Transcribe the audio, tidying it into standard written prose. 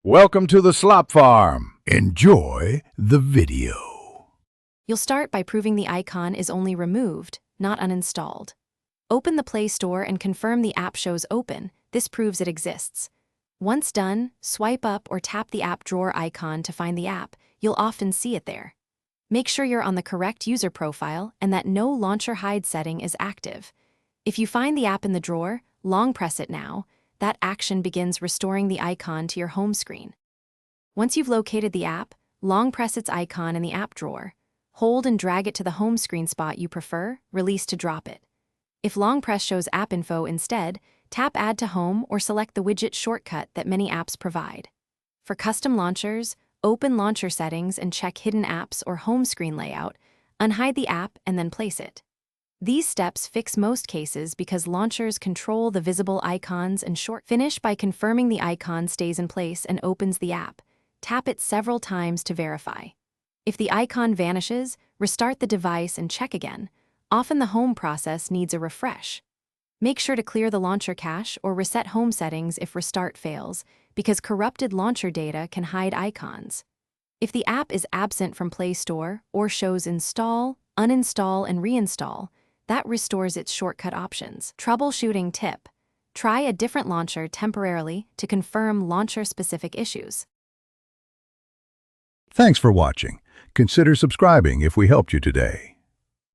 Welcome to the Slop Farm. Enjoy the video. You'll start by proving the icon is only removed, not uninstalled. Open the Play Store and confirm the app shows open. This proves it exists. Once done, swipe up or tap the app drawer icon to find the app. You'll often see it there. Make sure you're on the correct user profile and that no launcher hide setting is active. If you find the app in the drawer, long press it now. That action begins restoring the icon to your home screen. Once you've located the app, long press its icon in the app drawer. Hold and drag it to the home screen spot you prefer, release to drop it. If long press shows app info instead, tap Add to Home or select the widget shortcut that many apps provide. For custom launchers, open Launcher Settings and check Hidden Apps or Home Screen Layout, unhide the app and then place it. These steps fix most cases because launchers control the visible icons and finish by confirming the icon stays in place and opens the app. Tap it several times to verify. If the icon vanishes, restart the device and check again. Often the home process needs a refresh. Make sure to clear the launcher cache or reset home settings if restart fails, because corrupted launcher data can hide icons. If the app is absent from Play Store or shows install, uninstall, and reinstall, that restores its shortcut options. Troubleshooting tip: try a different launcher temporarily to confirm launcher-specific issues. Thanks for watching. Consider subscribing if we helped you today.